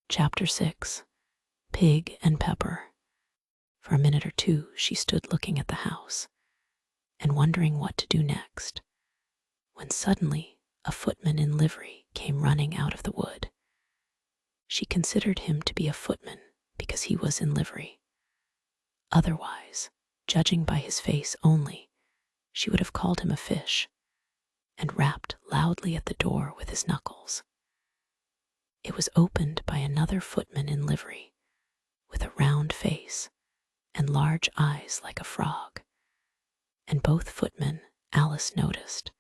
Chapter 6. Pig and Pepper. For a minute or two she stood looking at the house and wondering what to do next, when suddenly a footman in livery came running out of the wood. She considered him to be a footman because he was in livery. Otherwise, judging by his face only, she would have called him a fish, and rapped loudly at the door with his knuckles. It was opened by another footman in livery, with a round face and large eyes like a frog, and both footmen, Alice noticed,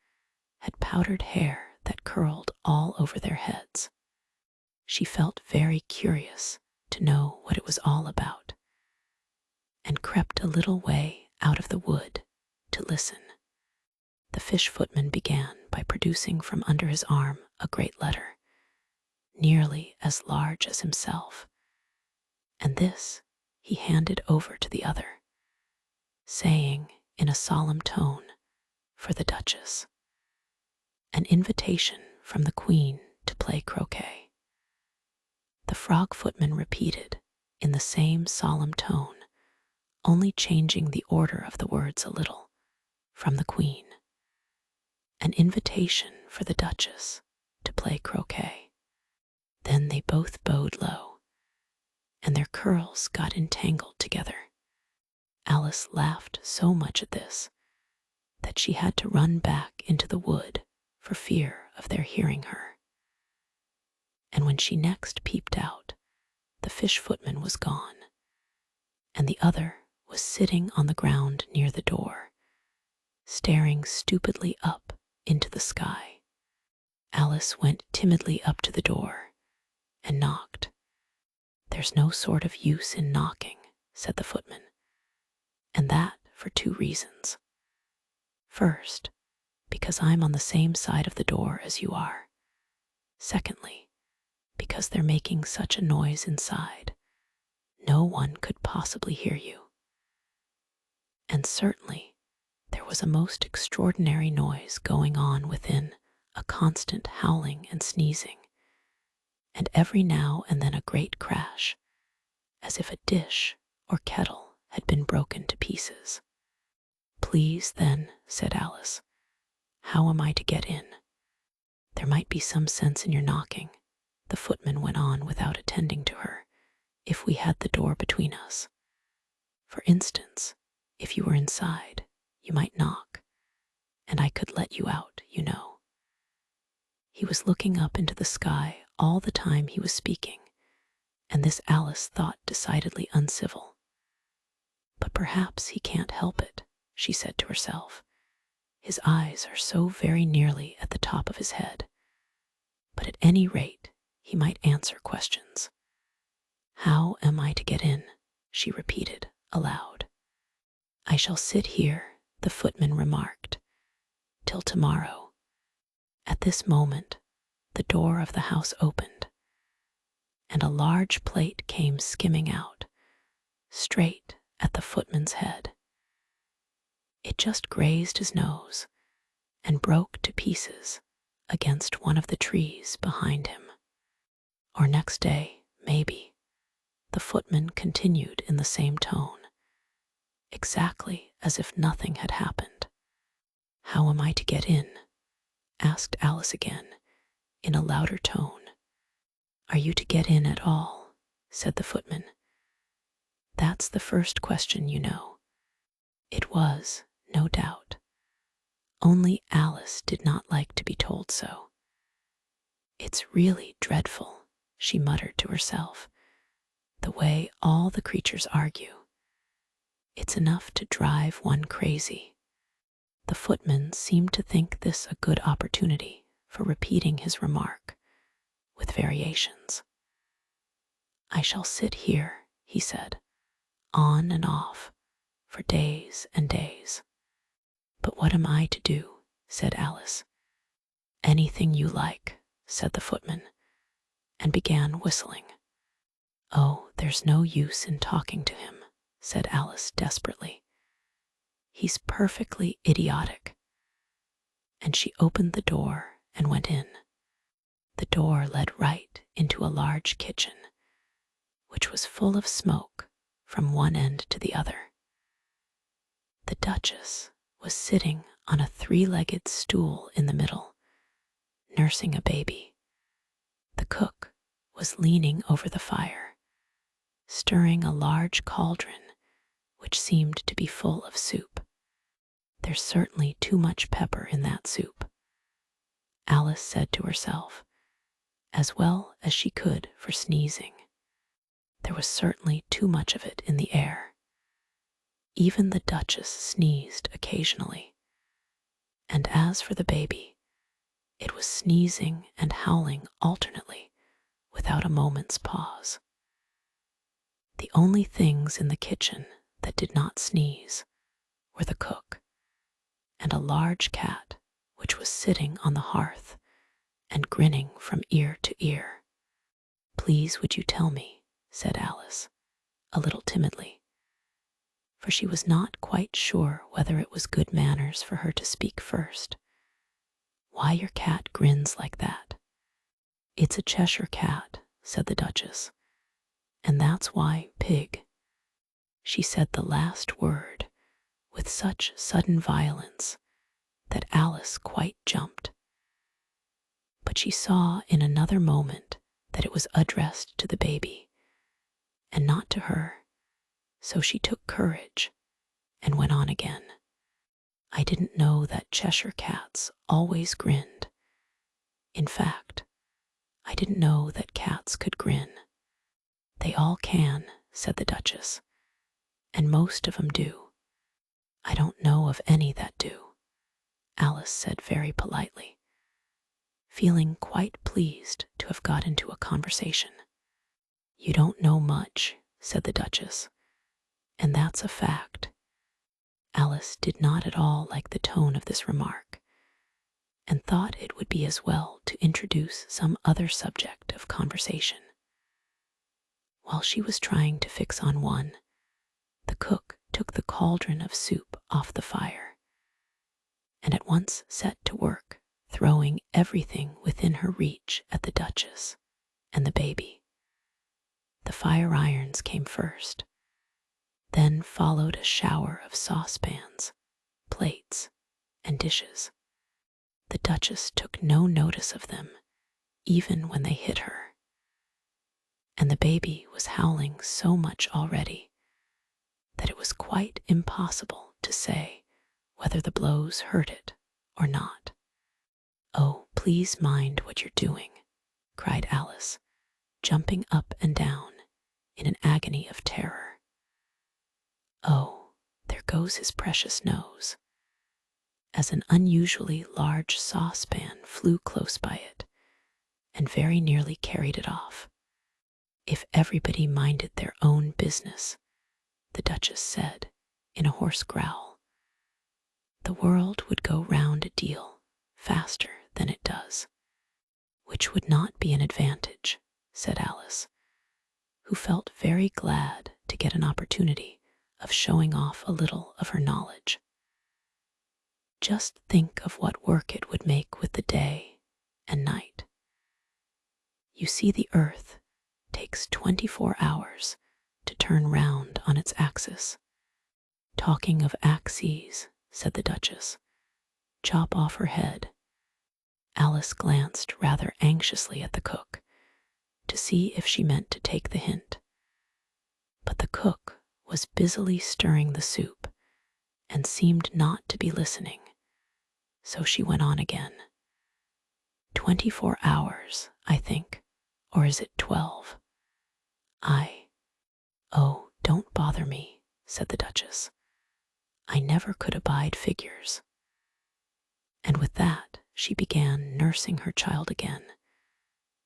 had powdered hair that curled all over their heads. She felt very curious to know what it was all about, and crept a little way out of the wood to listen. The fish footman began by producing from under his arm a great letter, nearly as large as himself, and this he handed over to the other, saying in a solemn tone, "For the Duchess." An invitation from the Queen to play croquet. The frog footman repeated in the same solemn tone, only changing the order of the words a little, "From the Queen." An invitation for the Duchess to play croquet. Then they both bowed low, and their curls got entangled together. Alice laughed so much at this that she had to run back into the wood for fear of their hearing her. And when she next peeped out, the fish footman was gone, and the other was sitting on the ground near the door, staring stupidly up into the sky. Alice went timidly up to the door and knocked. "There's no sort of use in knocking," said the footman, "and that for 2 reasons. First, because I'm on the same side of the door as you are. Secondly, because they're making such a noise inside, no one could possibly hear you." And certainly there was a most extraordinary noise going on within, a constant howling and sneezing, and every now and then a great crash, as if a dish or kettle had been broken to pieces. "Please, then," said Alice, "how am I to get in?" "There might be some sense in your knocking," the footman went on without attending to her, "if we had the door between us. For instance, if you were inside, you might knock, and I could let you out, you know." He was looking up into the sky all the time he was speaking, and this Alice thought decidedly uncivil. "But perhaps he can't help it," she said to herself. "His eyes are so very nearly at the top of his head. But at any rate, he might answer questions. How am I to get in?" she repeated aloud. "I shall sit here," the footman remarked, "till tomorrow." At this moment, the door of the house opened, and a large plate came skimming out, straight at the footman's head. It just grazed his nose and broke to pieces against one of the trees behind him. Or next day, maybe, the footman continued in the same tone, exactly as if nothing had happened. "How am I to get in?" asked Alice again, in a louder tone. "Are you to get in at all?" said the footman. "That's the first question, you know." It was, no doubt. Only Alice did not like to be told so. "It's really dreadful," she muttered to herself, "the way all the creatures argue. It's enough to drive one crazy." The footman seemed to think this a good opportunity for repeating his remark, with variations. "I shall sit here," he said, "on and off, for days and days." "But what am I to do?" said Alice. "Anything you like," said the footman, and began whistling. "Oh, there's no use in talking to him," said Alice desperately. "He's perfectly idiotic." And she opened the door and went in. The door led right into a large kitchen, which was full of smoke from one end to the other. The Duchess was sitting on a three-legged stool in the middle, nursing a baby. The cook was leaning over the fire, stirring a large cauldron which seemed to be full of soup. "There's certainly too much pepper in that soup," Alice said to herself, as well as she could for sneezing. There was certainly too much of it in the air. Even the Duchess sneezed occasionally. And as for the baby, it was sneezing and howling alternately without a moment's pause. The only things in the kitchen that did not sneeze were the cook and a large cat which was sitting on the hearth and grinning from ear to ear. "Please, would you tell me," said Alice, a little timidly, for she was not quite sure whether it was good manners for her to speak first, "why your cat grins like that?" "It's a Cheshire cat," said the Duchess, "and that's why Pig." She said the last word with such sudden violence that Alice quite jumped. But she saw in another moment that it was addressed to the baby, and not to her, so she took courage and went on again. "I didn't know that Cheshire cats always grinned. In fact, I didn't know that cats could grin." "They all can," said the Duchess, "and most of 'em do." "I don't know of any that do," Alice said very politely, feeling quite pleased to have got into a conversation. "You don't know much," said the Duchess, "and that's a fact." Alice did not at all like the tone of this remark, and thought it would be as well to introduce some other subject of conversation. While she was trying to fix on one, the cook took the cauldron of soup off the fire, and at once set to work throwing everything within her reach at the Duchess and the baby. The fire irons came first, then followed a shower of saucepans, plates, and dishes. The Duchess took no notice of them, even when they hit her, and the baby was howling so much already that it was quite impossible to say whether the blows hurt it or not. "Oh, please mind what you're doing," cried Alice, jumping up and down in an agony of terror. "Oh, there goes his precious nose," as an unusually large saucepan flew close by it and very nearly carried it off. "If everybody minded their own business," the Duchess said in a hoarse growl, "the world would go round a deal faster than it does." "Which would not be an advantage," said Alice, who felt very glad to get an opportunity of showing off a little of her knowledge. "Just think of what work it would make with the day and night. You see, the earth takes 24 hours to turn round on its axis." "Talking of axes," said the Duchess, "chop off her head." Alice glanced rather anxiously at the cook to see if she meant to take the hint, but the cook was busily stirring the soup and seemed not to be listening, so she went on again. 24 hours, I think, or is it 12? Oh, don't bother me," said the Duchess. "I never could abide figures." And with that she began nursing her child again,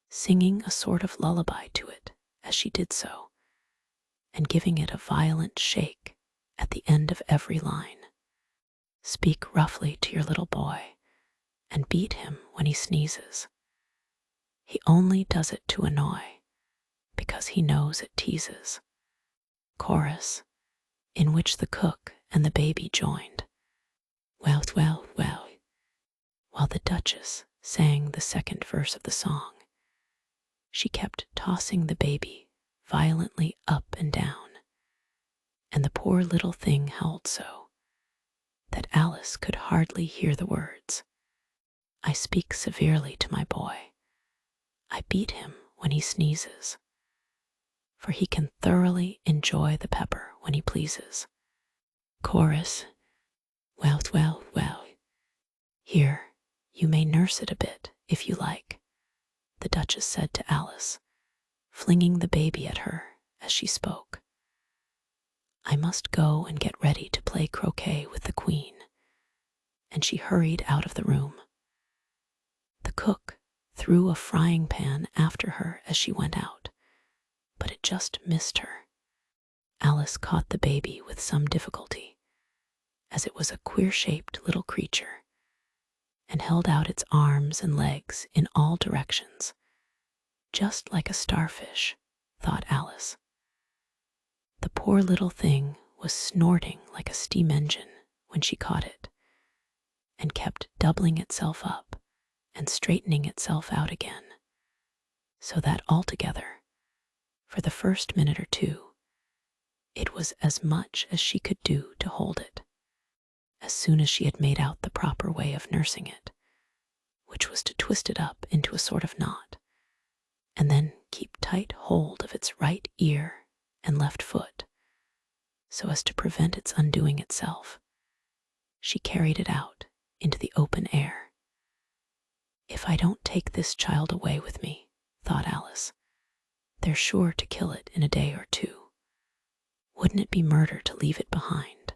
singing a sort of lullaby to it as she did so, and giving it a violent shake at the end of every line. "Speak roughly to your little boy, and beat him when he sneezes. He only does it to annoy, because he knows it teases." Chorus, in which the cook and the baby joined. "Well, well, well," while the Duchess sang the second verse of the song. She kept tossing the baby violently up and down, and the poor little thing howled so that Alice could hardly hear the words. I speak severely to my boy. I beat him when he sneezes, for he can thoroughly enjoy the pepper when he pleases. Chorus. Well, well, well. Here, you may nurse it a bit, if you like, the Duchess said to Alice, flinging the baby at her as she spoke. I must go and get ready to play croquet with the Queen, and she hurried out of the room. The cook threw a frying pan after her as she went out, but it just missed her. Alice caught the baby with some difficulty, as it was a queer-shaped little creature, and held out its arms and legs in all directions, just like a starfish, thought Alice. The poor little thing was snorting like a steam engine when she caught it, and kept doubling itself up and straightening itself out again, so that altogether, for the first minute or two, it was as much as she could do to hold it. As soon as she had made out the proper way of nursing it, which was to twist it up into a sort of knot, and then keep tight hold of its right ear and left foot, so as to prevent its undoing itself, she carried it out into the open air. If I don't take this child away with me, thought Alice, they're sure to kill it in a day or two. Wouldn't it be murder to leave it behind?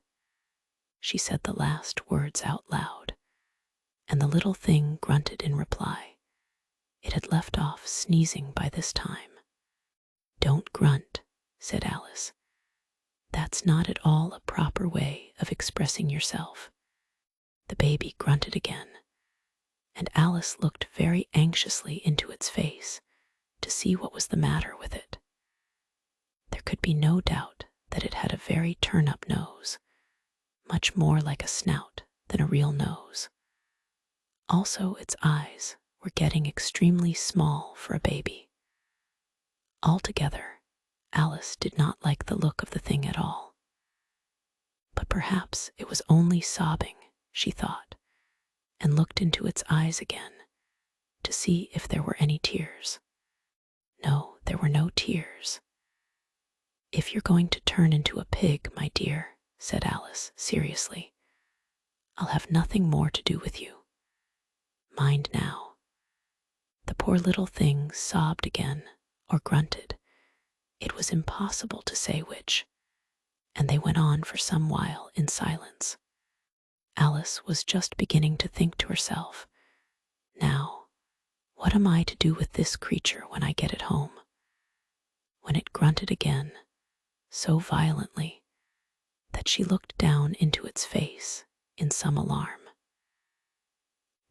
She said the last words out loud, and the little thing grunted in reply. It had left off sneezing by this time. Don't grunt, said Alice. That's not at all a proper way of expressing yourself. The baby grunted again, and Alice looked very anxiously into its face to see what was the matter with it. There could be no doubt that it had a very turn-up nose, much more like a snout than a real nose. Also, its eyes were getting extremely small for a baby. Altogether, Alice did not like the look of the thing at all. But perhaps it was only sobbing, she thought, and looked into its eyes again to see if there were any tears. No, there were no tears. If you're going to turn into a pig, my dear, said Alice seriously, I'll have nothing more to do with you. Mind now. The poor little thing sobbed again, or grunted. It was impossible to say which, and they went on for some while in silence. Alice was just beginning to think to herself, now, what am I to do with this creature when I get it home? When it grunted again, so violently that she looked down into its face in some alarm.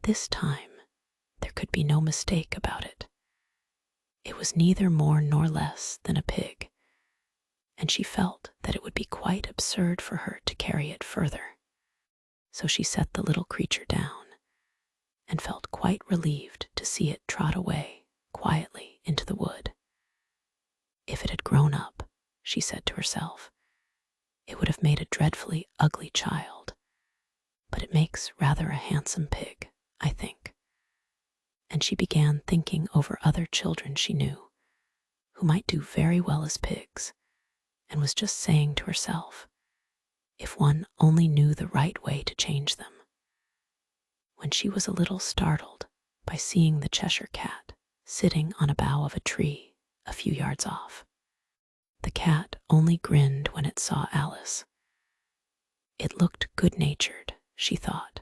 This time, there could be no mistake about it. It was neither more nor less than a pig, and she felt that it would be quite absurd for her to carry it further. So she set the little creature down, and felt quite relieved to see it trot away quietly into the wood. If it had grown up, she said to herself, it would have made a dreadfully ugly child, but it makes rather a handsome pig, I think. And she began thinking over other children she knew, who might do very well as pigs, and was just saying to herself, if one only knew the right way to change them, when she was a little startled by seeing the Cheshire Cat sitting on a bough of a tree a few yards off. The cat only grinned when it saw Alice. It looked good-natured, she thought.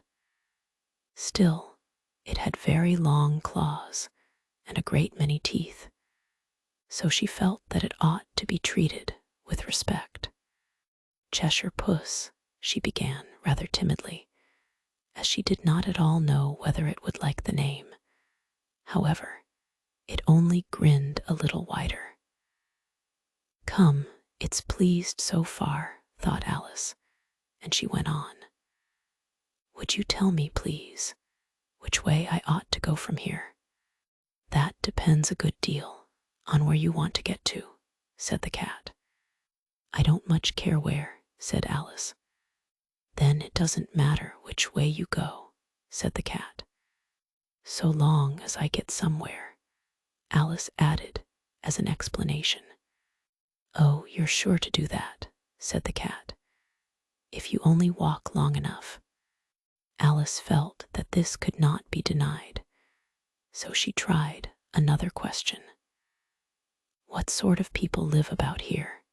Still, it had very long claws and a great many teeth, so she felt that it ought to be treated with respect. Cheshire Puss, she began rather timidly, as she did not at all know whether it would like the name. However, it only grinned a little wider. Come, it's pleased so far, thought Alice, and she went on. Would you tell me, please, which way I ought to go from here? That depends a good deal on where you want to get to, said the cat. I don't much care where, said Alice. Then it doesn't matter which way you go, said the cat. So long as I get somewhere, Alice added as an explanation. Oh, you're sure to do that, said the cat, if you only walk long enough. Alice felt that this could not be denied, so she tried another question. What sort of people live about here?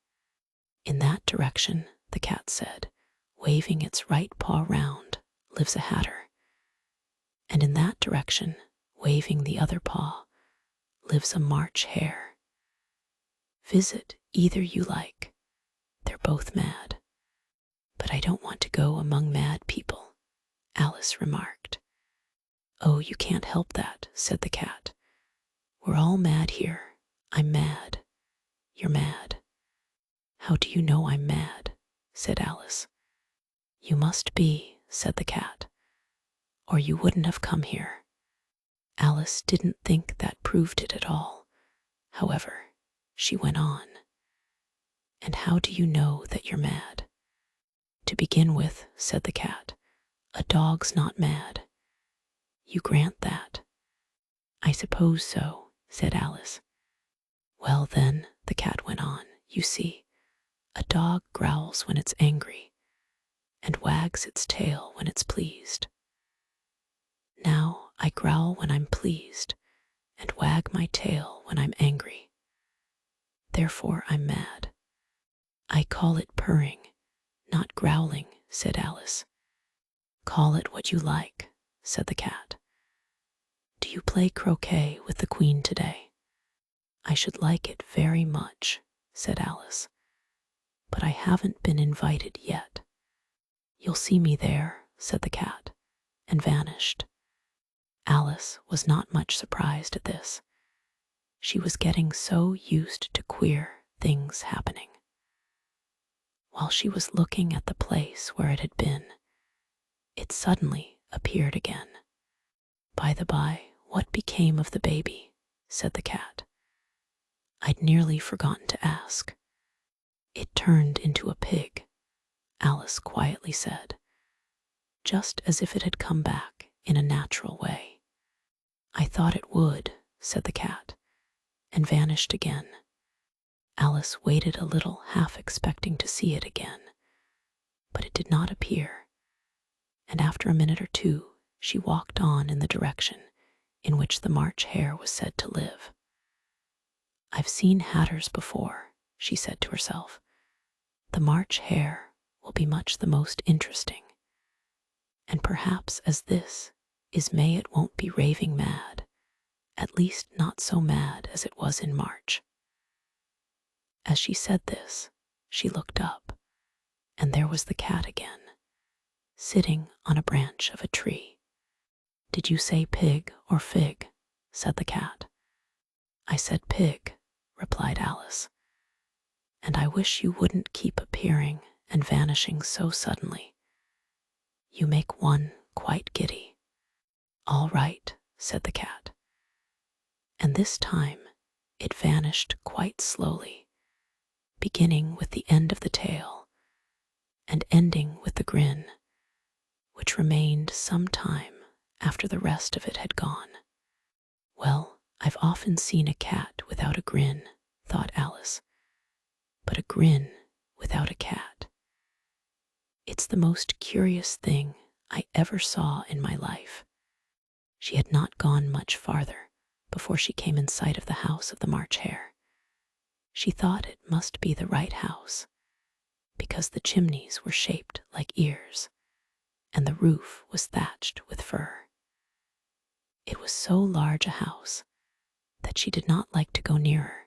In that direction, the cat said, waving its right paw round, lives a hatter. And in that direction, waving the other paw, lives a March hare. Visit either you like. They're both mad. But I don't want to go among mad people, Alice remarked. Oh, you can't help that, said the cat. We're all mad here. I'm mad. You're mad. How do you know I'm mad? Said Alice. You must be, said the cat, or you wouldn't have come here. Alice didn't think that proved it at all. However, she went on. And how do you know that you're mad? To begin with, said the cat, a dog's not mad. You grant that? I suppose so, said Alice. Well then, the cat went on, you see, a dog growls when it's angry, and wags its tail when it's pleased. Now I growl when I'm pleased, and wag my tail when I'm angry. Therefore I'm mad. I call it purring, not growling, said Alice. Call it what you like, said the cat. Do you play croquet with the Queen today? I should like it very much, said Alice, but I haven't been invited yet. You'll see me there, said the cat, and vanished. Alice was not much surprised at this. She was getting so used to queer things happening. While she was looking at the place where it had been, it suddenly appeared again. By the by, what became of the baby? Said the cat. I'd nearly forgotten to ask. It turned into a pig, Alice quietly said, just as if it had come back in a natural way. I thought it would, said the cat, and vanished again. Alice waited a little, half expecting to see it again, but it did not appear, and after a minute or two she walked on in the direction in which the March hare was said to live. I've seen hatters before, she said to herself. The March hare will be much the most interesting, and perhaps as this is May it won't be raving mad, at least not so mad as it was in March. As she said this, she looked up, and there was the cat again, sitting on a branch of a tree. Did you say pig or fig? Said the cat. I said pig, replied Alice, and I wish you wouldn't keep appearing and vanishing so suddenly. You make one quite giddy. All right, said the cat. And this time it vanished quite slowly, beginning with the end of the tail and ending with the grin, which remained some time after the rest of it had gone. Well, I've often seen a cat without a grin, thought Alice, but a grin without a cat. It's the most curious thing I ever saw in my life. She had not gone much farther before she came in sight of the house of the March hare. She thought it must be the right house, because the chimneys were shaped like ears, and the roof was thatched with fur. It was so large a house that she did not like to go nearer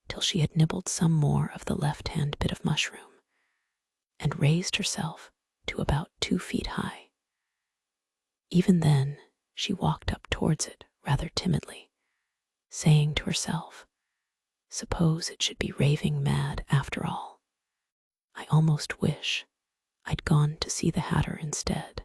till she had nibbled some more of the left-hand bit of mushroom, and raised herself to about 2 feet high. Even then, she walked up towards it rather timidly, saying to herself, suppose it should be raving mad after all. I almost wish I'd gone to see the hatter instead.